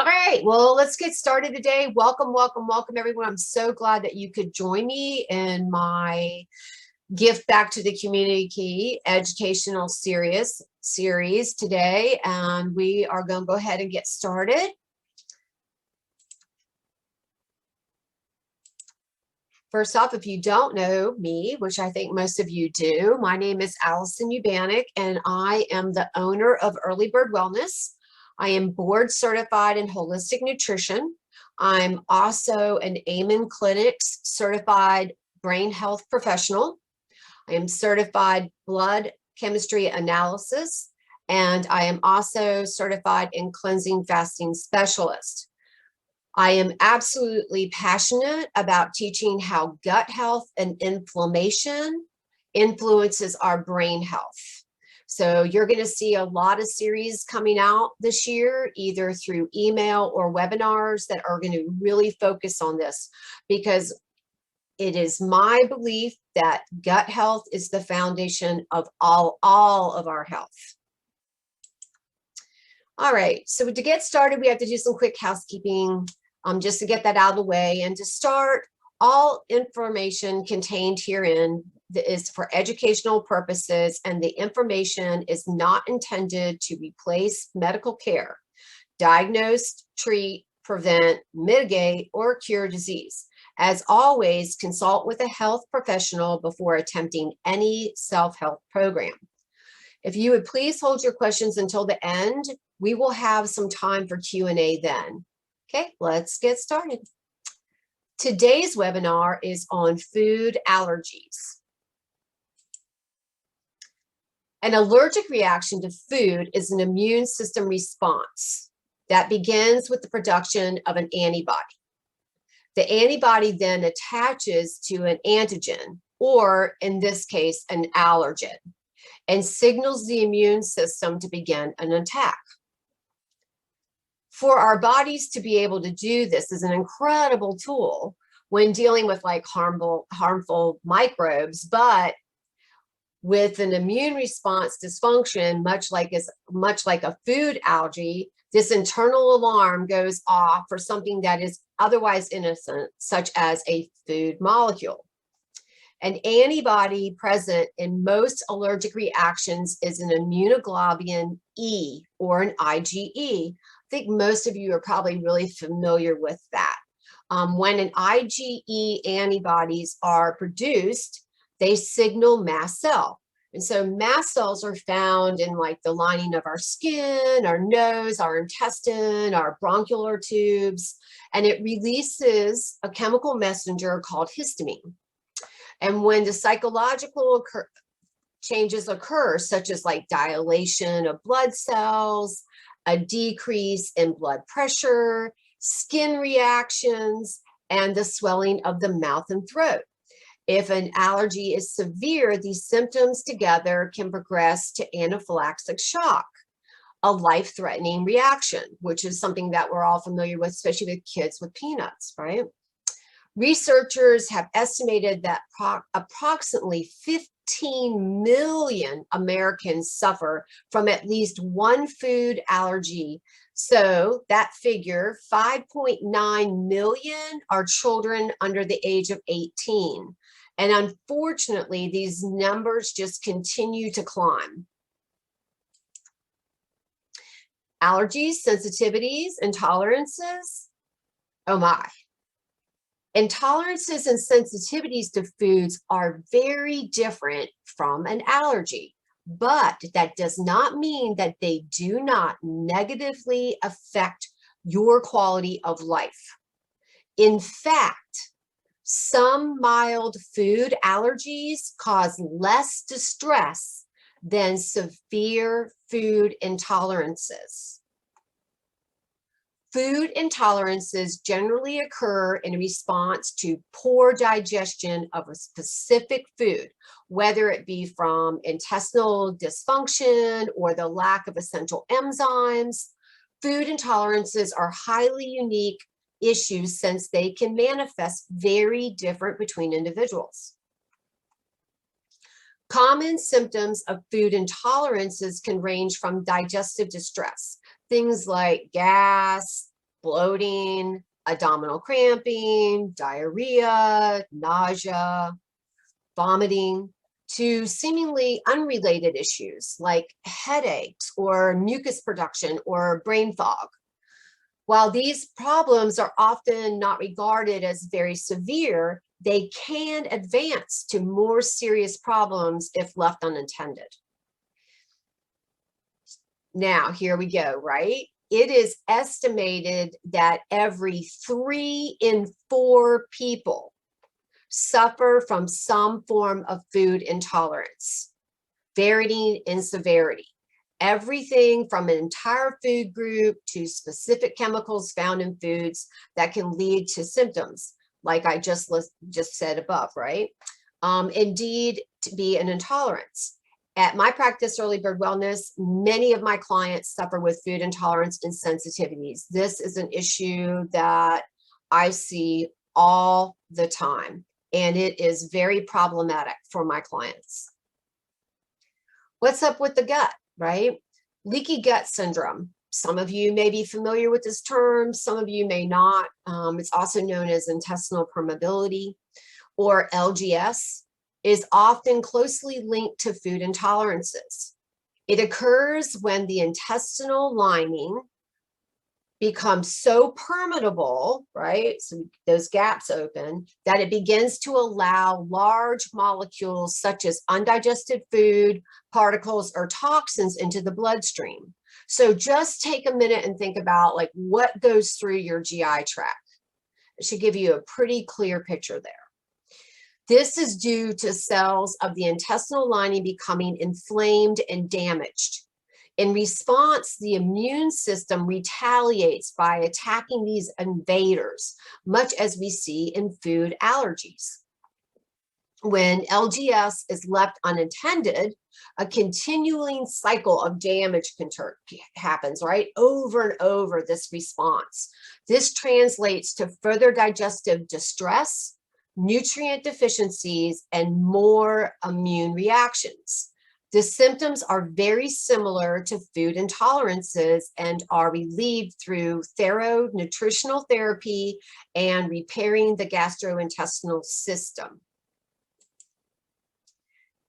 All right, well, let's get started today. Welcome, welcome, welcome, everyone. I'm so glad that you could join me in my Gift Back to the Community educational series today, and we are going to go ahead and get started. First off, if you don't know me, which I think most of you do, my name is Allison Ubanik, and I am the owner of Early Bird Wellness. I am board certified in holistic nutrition. I'm also an Amen Clinics certified brain health professional. I am certified blood chemistry analysis, and I am also certified in cleansing fasting specialist. I am absolutely passionate about teaching how gut health and inflammation influences our brain health. So you're going to see a lot of series coming out this year, either through email or webinars that are going to really focus on this, because it is my belief that gut health is the foundation of all of our health. All right, so to get started, we have to do some quick housekeeping. Just to get that out of the way. And to start, all information contained herein is for educational purposes, and the information is not intended to replace medical care, diagnose, treat, prevent, mitigate, or cure disease. As always, consult with a health professional before attempting any self-help program. If you would please hold your questions until the end, we will have some time for Q&A then. Okay, let's get started. Today's webinar is on food allergies. An allergic reaction to food is an immune system response that begins with the production of an antibody. The antibody then attaches to an antigen, or in this case, an allergen, and signals the immune system to begin an attack. For our bodies to be able to do this is an incredible tool when dealing with like harmful microbes, but with an immune response dysfunction, much like a food allergy, this internal alarm goes off for something that is otherwise innocent, such as a food molecule. An antibody present in most allergic reactions is an immunoglobulin E, or an IgE. I think most of you are probably really familiar with that. When an IgE antibodies are produced, they signal mast cell. And so mast cells are found in like the lining of our skin, our nose, our intestine, our bronchial tubes, and it releases a chemical messenger called histamine. And when the psychological changes occur, such as like dilation of blood cells, a decrease in blood pressure, skin reactions, and the swelling of the mouth and throat. If an allergy is severe, these symptoms together can progress to anaphylactic shock, a life-threatening reaction, which is something that we're all familiar with, especially with kids with peanuts, right? Researchers have estimated that approximately 15 million Americans suffer from at least one food allergy. So that figure, 5.9 million, are children under the age of 18. And unfortunately, these numbers just continue to climb. Allergies, sensitivities, intolerances, oh my. Intolerances and sensitivities to foods are very different from an allergy, but that does not mean that they do not negatively affect your quality of life. In fact, some mild food allergies cause less distress than severe food intolerances. Food intolerances generally occur in response to poor digestion of a specific food, whether it be from intestinal dysfunction or the lack of essential enzymes. Food intolerances are highly unique issues since they can manifest very different between individuals. Common symptoms of food intolerances can range from digestive distress, things like gas, bloating, abdominal cramping, diarrhea, nausea, vomiting, to seemingly unrelated issues like headaches or mucus production or brain fog. While these problems are often not regarded as very severe, they can advance to more serious problems if left unattended. Now, here we go, right? It is estimated that every 3 in 4 people suffer from some form of food intolerance, varying in severity. Everything from an entire food group to specific chemicals found in foods that can lead to symptoms, like I just said above, right? Indeed, to be an intolerance. At my practice, Early Bird Wellness, many of my clients suffer with food intolerance and sensitivities. This is an issue that I see all the time, and it is very problematic for my clients. What's up with the gut, right? Leaky gut syndrome. Some of you may be familiar with this term, some of you may not. It's also known as intestinal permeability, or LGS, is often closely linked to food intolerances. It occurs when the intestinal lining becomes so permeable, right? So those gaps open, that it begins to allow large molecules such as undigested food, particles, or toxins into the bloodstream. So just take a minute and think about like what goes through your GI tract. It should give you a pretty clear picture there. This is due to cells of the intestinal lining becoming inflamed and damaged. In response, the immune system retaliates by attacking these invaders, much as we see in food allergies. When LGS is left unattended, a continuing cycle of damage happens, right? Over and over this response. This translates to further digestive distress, nutrient deficiencies, and more immune reactions. The symptoms are very similar to food intolerances and are relieved through thorough nutritional therapy and repairing the gastrointestinal system.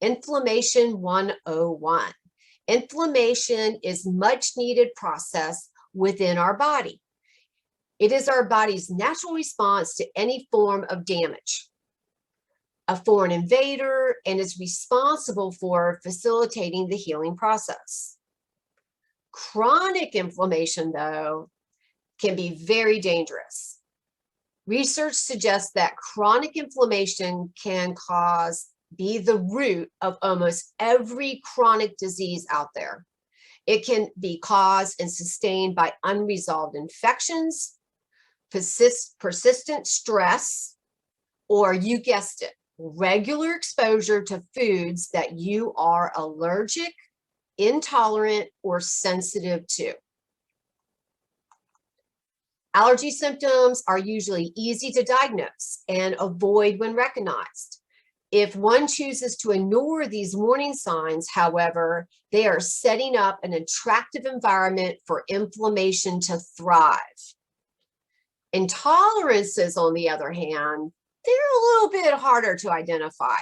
Inflammation 101. Inflammation is much needed process within our body. It is our body's natural response to any form of damage, a foreign invader, and is responsible for facilitating the healing process. Chronic inflammation, though, can be very dangerous. Research suggests that chronic inflammation can be the root of almost every chronic disease out there. It can be caused and sustained by unresolved infections, persistent stress, or you guessed it, regular exposure to foods that you are allergic, intolerant, or sensitive to. Allergy symptoms are usually easy to diagnose and avoid when recognized. If one chooses to ignore these warning signs, however, they are setting up an attractive environment for inflammation to thrive. Intolerances, on the other hand, they're a little bit harder to identify.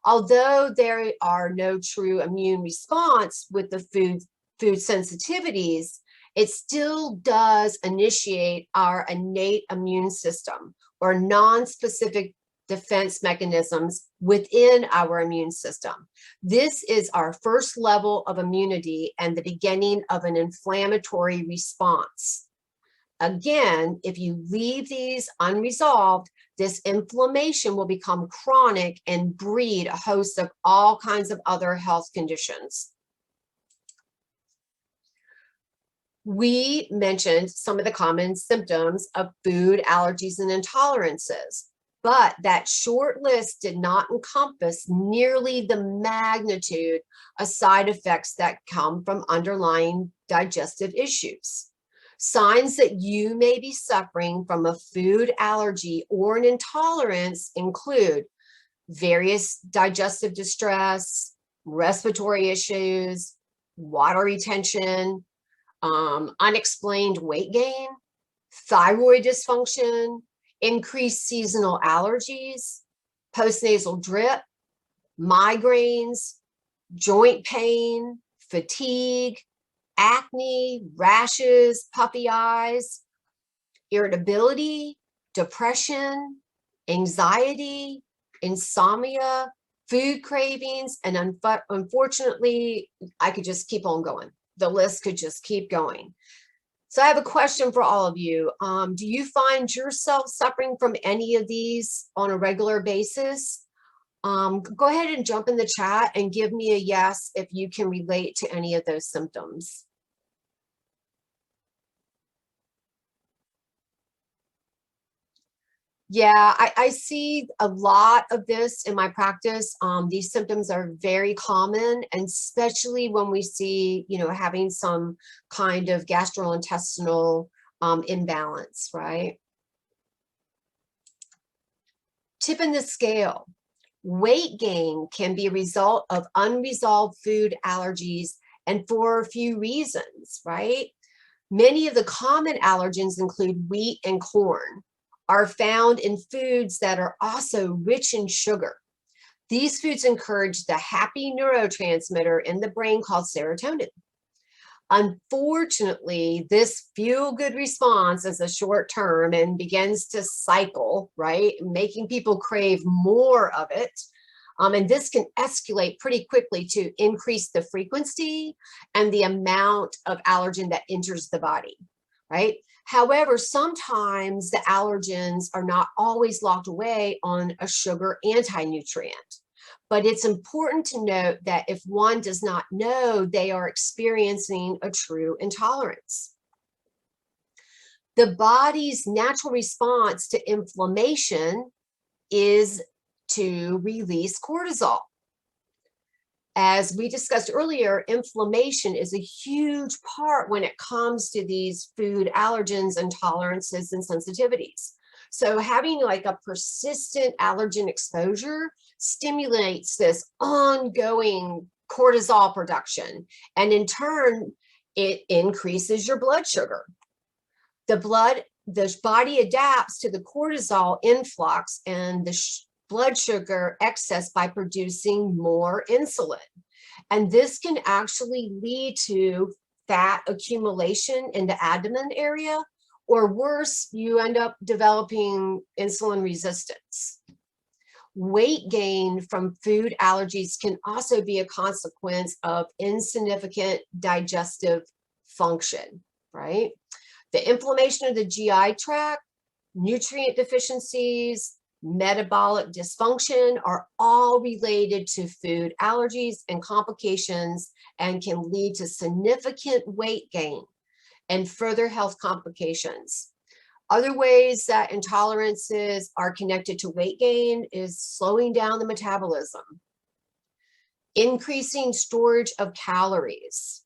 Although there are no true immune response with the food sensitivities, it still does initiate our innate immune system or non-specific defense mechanisms within our immune system. This is our first level of immunity and the beginning of an inflammatory response. Again, if you leave these unresolved, this inflammation will become chronic and breed a host of all kinds of other health conditions. We mentioned some of the common symptoms of food allergies and intolerances, but that short list did not encompass nearly the magnitude of side effects that come from underlying digestive issues. Signs that you may be suffering from a food allergy or an intolerance include various digestive distress, respiratory issues, water retention, unexplained weight gain, thyroid dysfunction, increased seasonal allergies, postnasal drip, migraines, joint pain, fatigue, acne, rashes, puffy eyes, irritability, depression, anxiety, insomnia, food cravings, and unfortunately, I could just keep on going. The list could just keep going. So I have a question for all of you. Do you find yourself suffering from any of these on a regular basis? Go ahead and jump in the chat and give me a yes if you can relate to any of those symptoms. Yeah, I see a lot of this in my practice. These symptoms are very common, and especially when we see, having some kind of gastrointestinal imbalance, right? Tip in the scale. Weight gain can be a result of unresolved food allergies, and for a few reasons, right? Many of the common allergens include wheat and corn, are found in foods that are also rich in sugar. These foods encourage the happy neurotransmitter in the brain called serotonin. Unfortunately, this feel-good response is a short term and begins to cycle, right? Making people crave more of it. And this can escalate pretty quickly to increase the frequency and the amount of allergen that enters the body, right? However, sometimes the allergens are not always locked away on a sugar anti-nutrient. But it's important to note that if one does not know, they are experiencing a true intolerance. The body's natural response to inflammation is to release cortisol. As we discussed earlier, inflammation is a huge part when it comes to these food allergens, intolerances, and sensitivities. So having like a persistent allergen exposure stimulates this ongoing cortisol production, and in turn, it increases your blood sugar. The body adapts to the cortisol influx and the blood sugar excess by producing more insulin. And this can actually lead to fat accumulation in the abdomen area, or worse, you end up developing insulin resistance. Weight gain from food allergies can also be a consequence of insignificant digestive function, right? The inflammation of the GI tract, nutrient deficiencies, metabolic dysfunction are all related to food allergies and complications, and can lead to significant weight gain and further health complications. Other ways that intolerances are connected to weight gain is slowing down the metabolism, increasing storage of calories,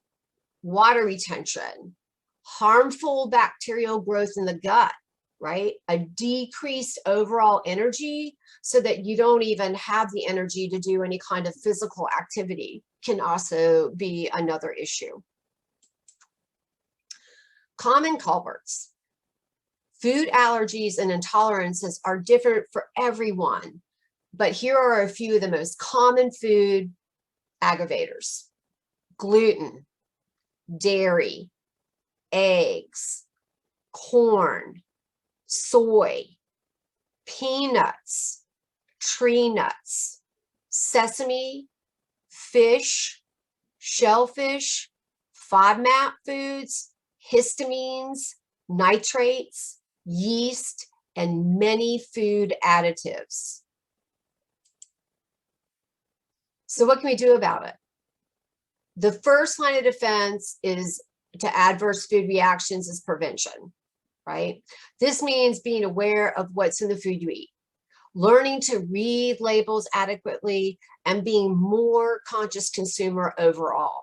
water retention, harmful bacterial growth in the gut, right? A decreased overall energy so that you don't even have the energy to do any kind of physical activity can also be another issue. Common culprits. Food allergies and intolerances are different for everyone, but here are a few of the most common food aggravators: gluten, dairy, eggs, corn, soy, peanuts, tree nuts, sesame, fish, shellfish, FODMAP foods, histamines, nitrates, yeast, and many food additives. So what can we do about it? The first line of defense is to adverse food reactions is prevention, right? This means being aware of what's in the food you eat, learning to read labels adequately, and being more conscious consumer overall.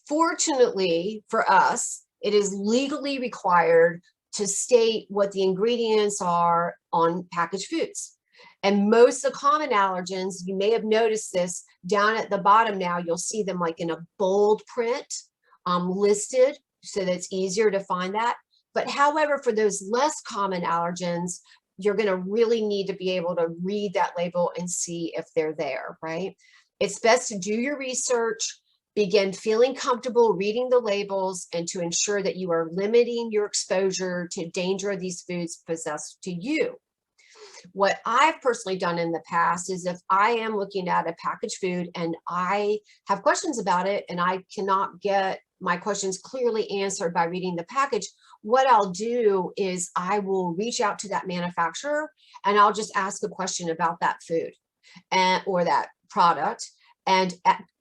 Fortunately for us, it is legally required to state what the ingredients are on packaged foods. And most of the common allergens, you may have noticed this down at the bottom now, you'll see them like in a bold print listed so that it's easier to find that. But however, for those less common allergens, you're going to really need to be able to read that label and see if they're there, right? It's best to do your research, begin feeling comfortable reading the labels, and to ensure that you are limiting your exposure to danger these foods possess to you. What I've personally done in the past is if I am looking at a packaged food and I have questions about it and I cannot get my questions clearly answered by reading the package, what I'll do is I will reach out to that manufacturer and I'll just ask a question about that food or that product. And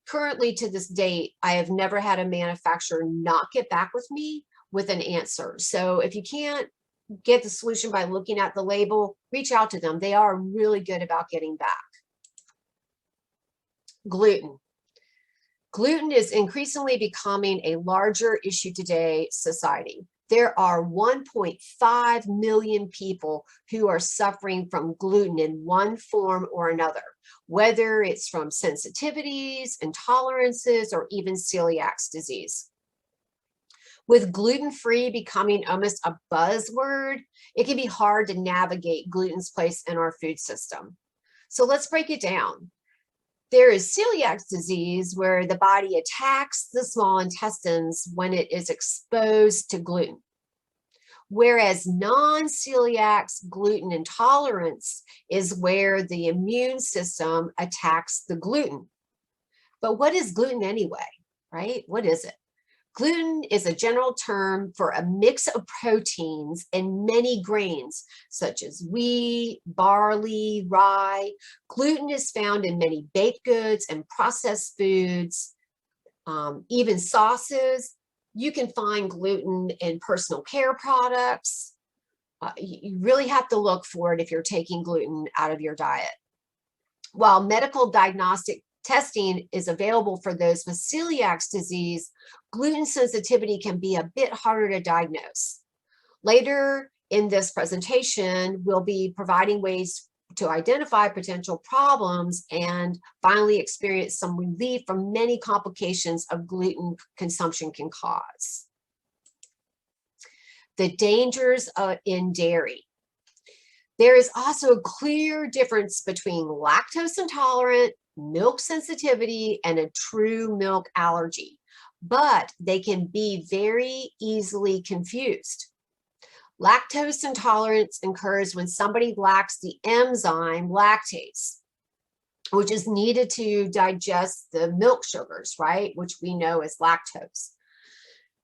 currently to this date, I have never had a manufacturer not get back with me with an answer. So if you can't get the solution by looking at the label, reach out to them. They are really good about getting back. Gluten. Gluten is increasingly becoming a larger issue today society. There are 1.5 million people who are suffering from gluten in one form or another, whether it's from sensitivities, intolerances, or even celiac disease. With gluten-free becoming almost a buzzword, it can be hard to navigate gluten's place in our food system. So let's break it down. There is celiac disease where the body attacks the small intestines when it is exposed to gluten. Whereas non-celiac gluten intolerance is where the immune system attacks the gluten. But what is gluten anyway, right? What is it? Gluten is a general term for a mix of proteins in many grains, such as wheat, barley, rye. Gluten is found in many baked goods and processed foods, even sauces. You can find gluten in personal care products. You really have to look for it if you're taking gluten out of your diet. While medical diagnostic testing is available for those with celiac disease, gluten sensitivity can be a bit harder to diagnose. Later in this presentation, we'll be providing ways to identify potential problems and finally experience some relief from many complications of gluten consumption can cause. The dangers in dairy. There is also a clear difference between lactose intolerant, milk sensitivity, and a true milk allergy, but they can be very easily confused. Lactose intolerance occurs when somebody lacks the enzyme lactase, which is needed to digest the milk sugars, right, which we know as lactose.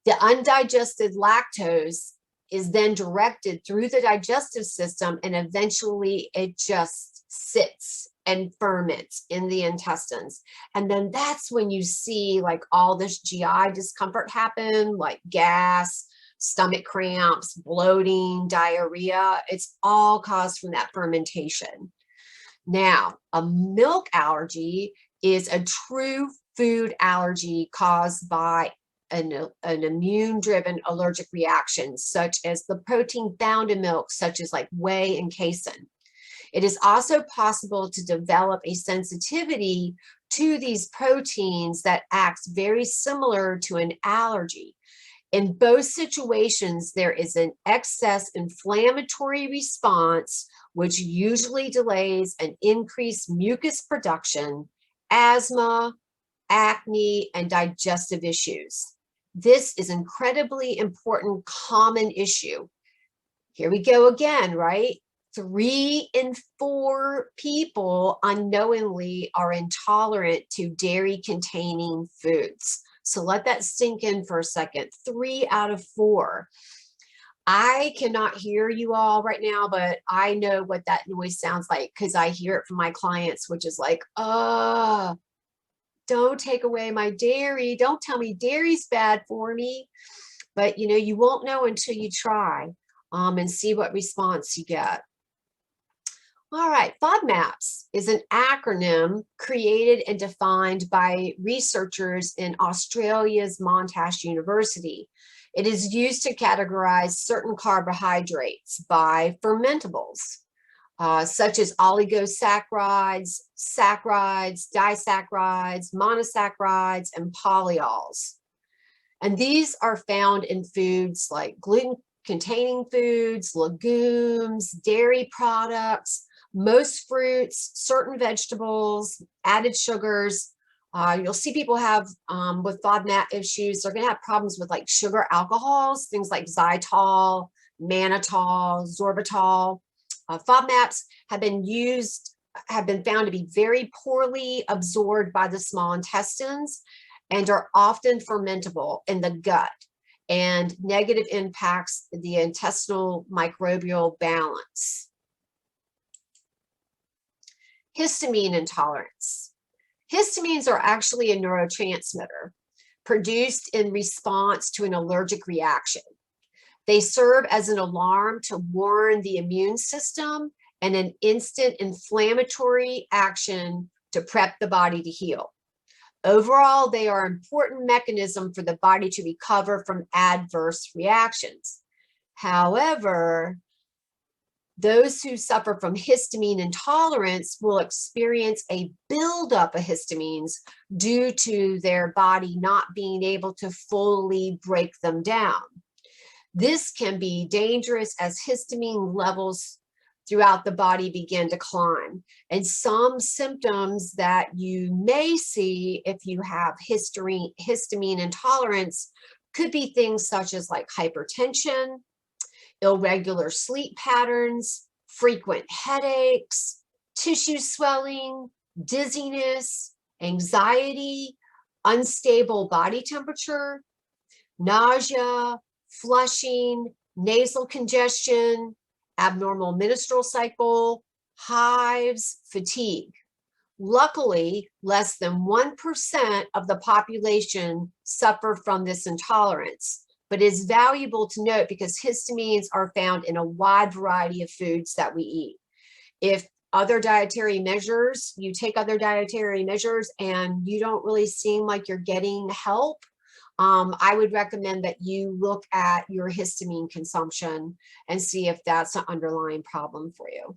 The undigested lactose is then directed through the digestive system, and eventually it just sits and ferments in the intestines. And then that's when you see like all this GI discomfort happen, like gas, stomach cramps, bloating, diarrhea. It's all caused from that fermentation. Now, a milk allergy is a true food allergy caused by an immune-driven allergic reaction, such as the protein found in milk, such as like whey and casein. It is also possible to develop a sensitivity to these proteins that acts very similar to an allergy. In both situations, there is an excess inflammatory response, which usually delays an increased mucus production, asthma, acne, and digestive issues. This is incredibly important common issue. Here we go again, right? 3 in 4 people unknowingly are intolerant to dairy-containing foods. So let that sink in for a second. 3 out of 4. I cannot hear you all right now, but I know what that noise sounds like because I hear it from my clients, which is like, don't take away my dairy. Don't tell me dairy's bad for me. But you know, you won't know until you try and see what response you get. All right, FODMAPs is an acronym created and defined by researchers in Australia's Monash University. It is used to categorize certain carbohydrates by fermentables, such as oligosaccharides, saccharides, disaccharides, monosaccharides, and polyols. And these are found in foods like gluten containing foods, legumes, dairy products, most fruits, certain vegetables, added sugars. You'll see people have with FODMAP issues, they're going to have problems with like sugar alcohols, things like xylitol, mannitol, sorbitol. FODMAPs have been found to be very poorly absorbed by the small intestines and are often fermentable in the gut and negative impacts the intestinal microbial balance. Histamine intolerance. Histamines are actually a neurotransmitter produced in response to an allergic reaction. They serve as an alarm to warn the immune system and an instant inflammatory action to prep the body to heal. Overall, they are an important mechanism for the body to recover from adverse reactions. However, those who suffer from histamine intolerance will experience a buildup of histamines due to their body not being able to fully break them down. This can be dangerous as histamine levels throughout the body begin to climb. And some symptoms that you may see if you have histamine intolerance could be things such as like hypertension, irregular sleep patterns, frequent headaches, tissue swelling, dizziness, anxiety, unstable body temperature, nausea, flushing, nasal congestion, abnormal menstrual cycle, hives, fatigue. Luckily, less than 1% of the population suffer from this intolerance, but is valuable to note because histamines are found in a wide variety of foods that we eat. If other dietary measures, you take other dietary measures and you don't really seem like you're getting help, I would recommend that you look at your histamine consumption and see if that's an underlying problem for you.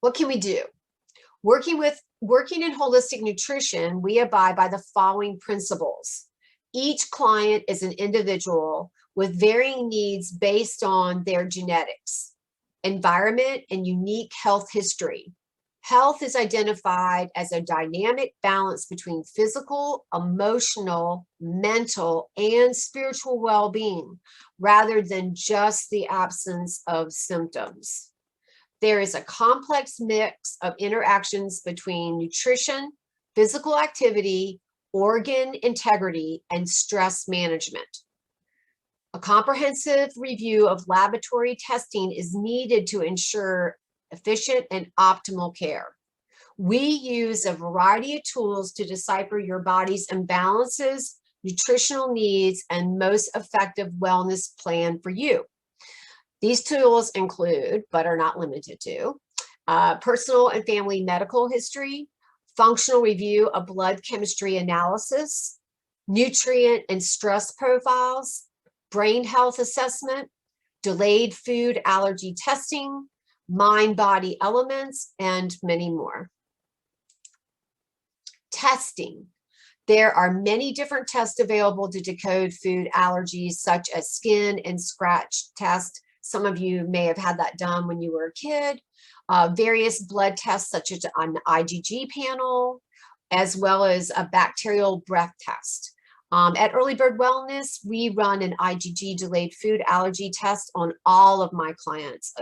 What can we do? Working in holistic nutrition, we abide by the following principles. Each client is an individual with varying needs based on their genetics, environment, and unique health history. Health is identified as a dynamic balance between physical, emotional, mental, and spiritual well-being, rather than just the absence of symptoms. There is a complex mix of interactions between nutrition, physical activity, organ integrity, and stress management. A comprehensive review of laboratory testing is needed to ensure efficient and optimal care. We use a variety of tools to decipher your body's imbalances, nutritional needs, and most effective wellness plan for you. These tools include, but are not limited to, personal and family medical history, functional review of blood chemistry analysis, nutrient and stress profiles, brain health assessment, delayed food allergy testing, mind-body elements, and many more. Testing. There are many different tests available to decode food allergies, such as skin and scratch test. Some of you may have had that done when you were a kid. Various blood tests, such as an IgG panel, as well as a bacterial breath test. At Early Bird Wellness, we run an IgG delayed food allergy test on all of my clients.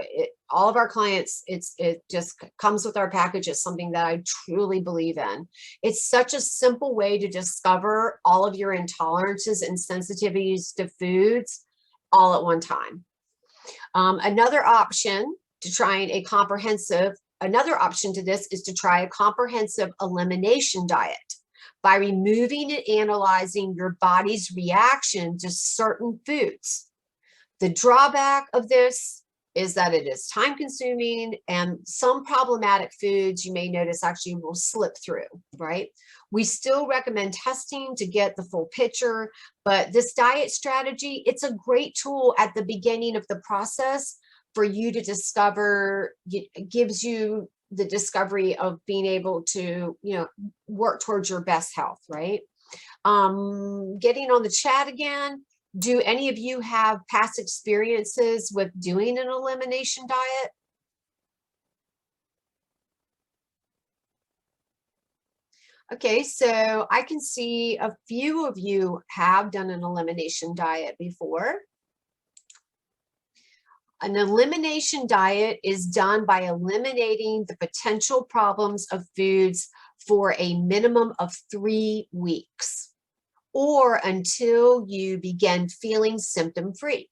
All of our clients, it just comes with our package. It's something that I truly believe in. It's such a simple way to discover all of your intolerances and sensitivities to foods all at one time. Another option to this is to try a comprehensive elimination diet by removing and analyzing your body's reaction to certain foods. The drawback of this is that it is time consuming, and some problematic foods you may notice actually will slip through, right? We still recommend testing to get the full picture, but this diet strategy, it's a great tool at the beginning of the process for you to discover. It gives you the discovery of being able to, work towards your best health, right? Getting on the chat again, Do any of you have past experiences with doing an elimination diet? Okay, so I can see a few of you have done an elimination diet before. An elimination diet is done by eliminating the potential problems of foods for a minimum of 3 weeks, or until you begin feeling symptom-free.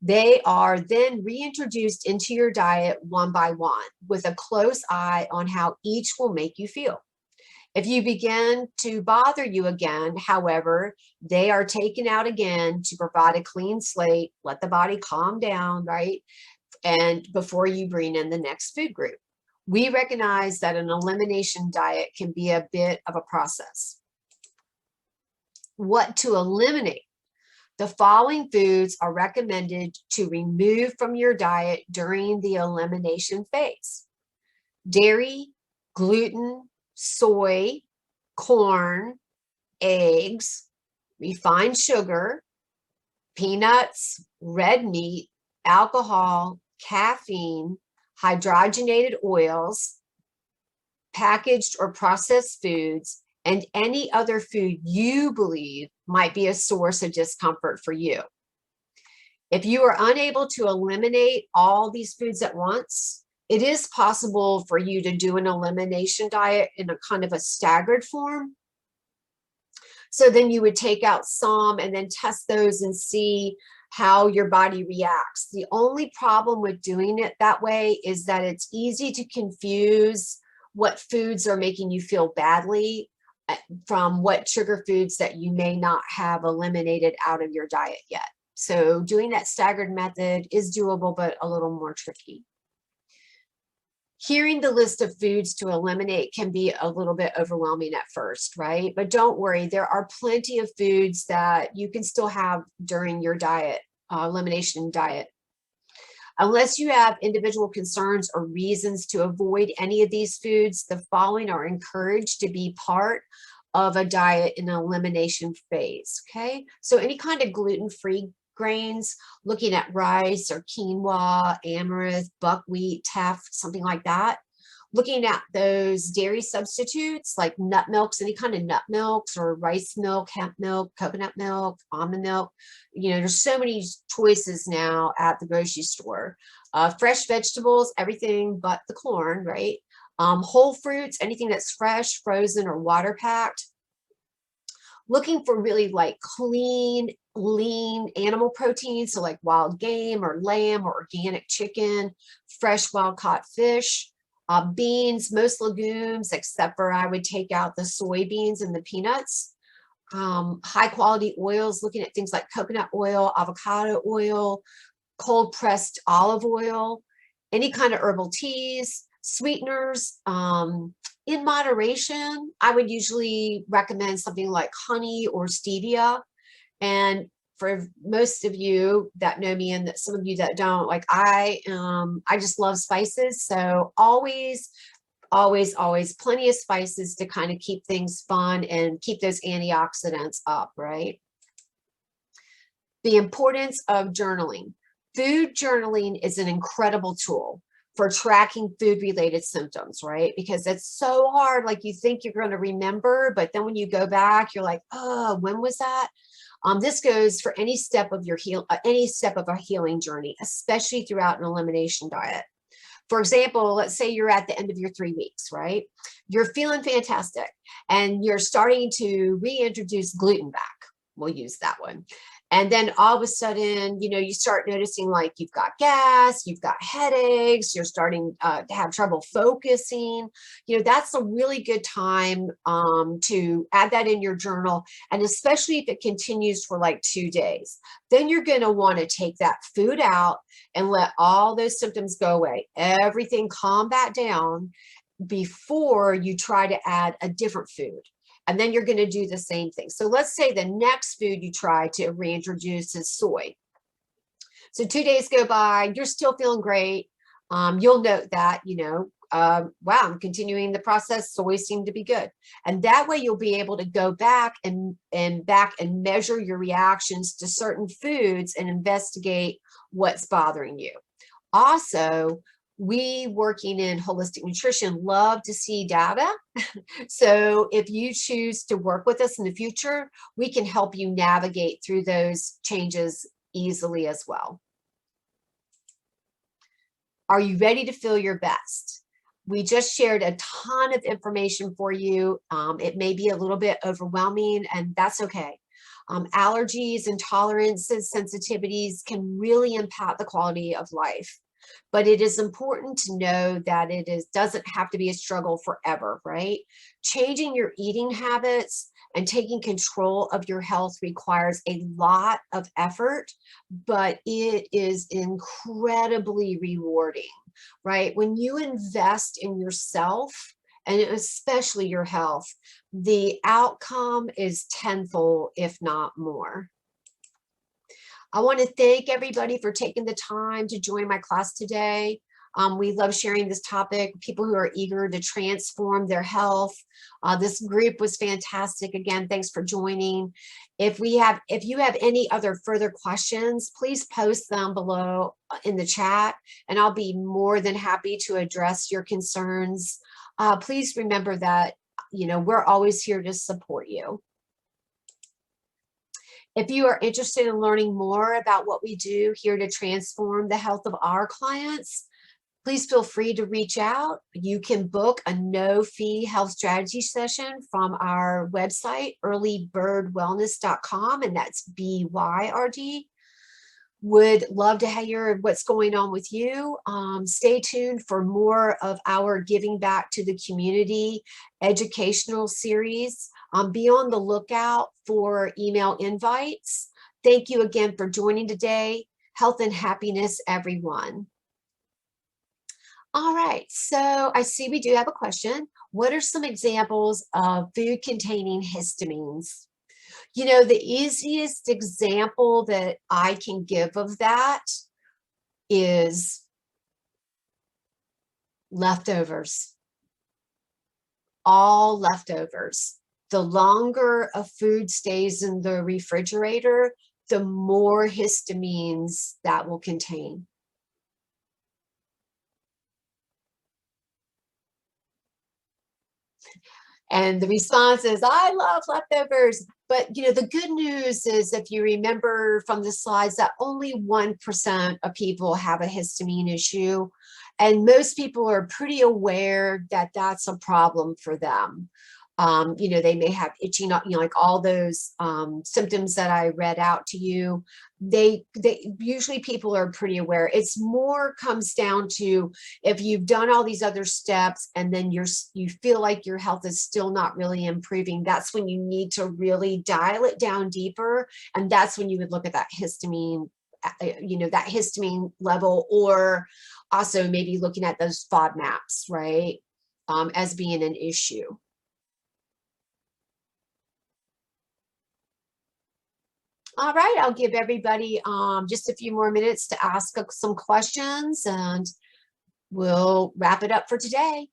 They are then reintroduced into your diet one by one, with a close eye on how each will make you feel. If you begin to bother you again, however, they are taken out again to provide a clean slate, let the body calm down, right? And before you bring in the next food group. We recognize that an elimination diet can be a bit of a process. What to eliminate? The following foods are recommended to remove from your diet during the elimination phase: dairy, gluten, soy, corn, eggs, refined sugar, peanuts, red meat, alcohol, caffeine, hydrogenated oils, packaged or processed foods, and any other food you believe might be a source of discomfort for you. If you are unable to eliminate all these foods at once, it is possible for you to do an elimination diet in a kind of a staggered form. So then you would take out some and then test those and see how your body reacts. The only problem with doing it that way is that it's easy to confuse what foods are making you feel badly from what sugar foods that you may not have eliminated out of your diet yet. So doing that staggered method is doable, but a little more tricky. Hearing the list of foods to eliminate can be a little bit overwhelming at first, right? But don't worry, there are plenty of foods that you can still have during your diet, elimination diet. Unless you have individual concerns or reasons to avoid any of these foods, the following are encouraged to be part of a diet in an elimination phase, okay? So any kind of gluten-free grains, looking at rice or quinoa, amaranth, buckwheat, teff, something like that. Looking at those dairy substitutes like nut milks, any kind of nut milks or rice milk, hemp milk, coconut milk, almond milk. You know, there's so many choices now at the grocery store. Fresh vegetables, everything but the corn, right? Whole fruits, anything that's fresh, frozen, or water packed. Looking for really like clean, lean animal protein, so like wild game or lamb or organic chicken, fresh wild caught fish, beans, most legumes, except for I would take out the soybeans and the peanuts. High quality oils, looking at things like coconut oil, avocado oil, cold pressed olive oil, any kind of herbal teas, sweeteners. In moderation, I would usually recommend something like honey or stevia. And for most of you that know me and that some of you that don't, like I just love spices. So always plenty of spices to kind of keep things fun and keep those antioxidants up, right? The importance of journaling. Food journaling is an incredible tool for tracking food-related symptoms, right? Because it's so hard, like you think you're going to remember, but then when you go back, you're like, oh, when was that? This goes for any step of your a healing journey, especially throughout an elimination diet. For example, let's say you're at the end of your 3 weeks, right? You're feeling fantastic and you're starting to reintroduce gluten back. We'll use that one. And then all of a sudden, you know, you start noticing like you've got gas, you've got headaches, you're starting to have trouble focusing. You know, that's a really good time to add that in your journal. And especially if it continues for like 2 days, then you're going to want to take that food out and let all those symptoms go away. Everything calm back down before you try to add a different food. And then you're going to do the same thing. So let's say the next food you try to reintroduce is soy. So 2 days go by, you're still feeling great. You'll note that, you know, wow, I'm continuing the process. Soy seemed to be good. And that way you'll be able to go back and measure your reactions to certain foods and investigate what's bothering you. Also, we working in holistic nutrition love to see data. So if you choose to work with us in the future, we can help you navigate through those changes easily as well. Are you ready to feel your best? We just shared a ton of information for you. It may be a little bit overwhelming, and that's okay. Allergies, intolerances, sensitivities can really impact the quality of life. But it is important to know that doesn't have to be a struggle forever, right? Changing your eating habits and taking control of your health requires a lot of effort, but it is incredibly rewarding, right? When you invest in yourself, and especially your health, the outcome is tenfold, if not more. I want to thank everybody for taking the time to join my class today. We love sharing this topic, people who are eager to transform their health. This group was fantastic. Again, thanks for joining. If you have any other further questions, please post them below in the chat, and I'll be more than happy to address your concerns. Please remember that, we're always here to support you. If you are interested in learning more about what we do here to transform the health of our clients, please feel free to reach out. You can book a no-fee health strategy session from our website, earlybirdwellness.com, and that's BYRD. Would love to hear what's going on with you. Stay tuned for more of our Giving Back to the Community educational series. Be on the lookout for email invites. Thank you again for joining today. Health and happiness, everyone. All right, so I see we do have a question. What are some examples of food containing histamines? The easiest example that I can give of that is leftovers. All leftovers. The longer a food stays in the refrigerator, the more histamines that will contain. And the response is, I love leftovers. But, the good news is, if you remember from the slides, that only 1% of people have a histamine issue. And most people are pretty aware that that's a problem for them. They may have itching, like all those symptoms that I read out to you. They usually people are pretty aware. It's more comes down to if you've done all these other steps and then you feel like your health is still not really improving. That's when you need to really dial it down deeper, and that's when you would look at that histamine. That histamine level, or also maybe looking at those FODMAPs, right, as being an issue. All right, I'll give everybody just a few more minutes to ask some questions, and we'll wrap it up for today.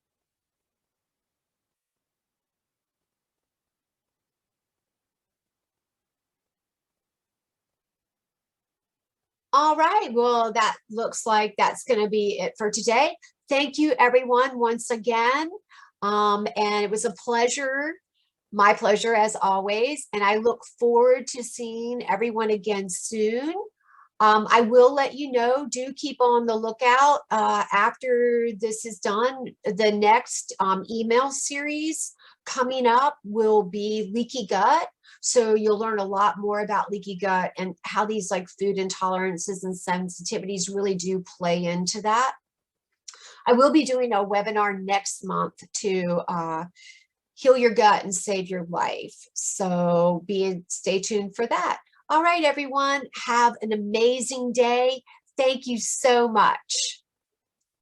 All right, well, that looks like that's going to be it for today. Thank you, everyone, once again. And it was a pleasure. My pleasure, as always, and I look forward to seeing everyone again soon. I will let you know, do keep on the lookout after this is done. The next email series coming up will be leaky gut. So you'll learn a lot more about leaky gut and how these food intolerances and sensitivities really do play into that. I will be doing a webinar next month to heal your gut and save your life. So stay tuned for that. All right, everyone, have an amazing day. Thank you so much.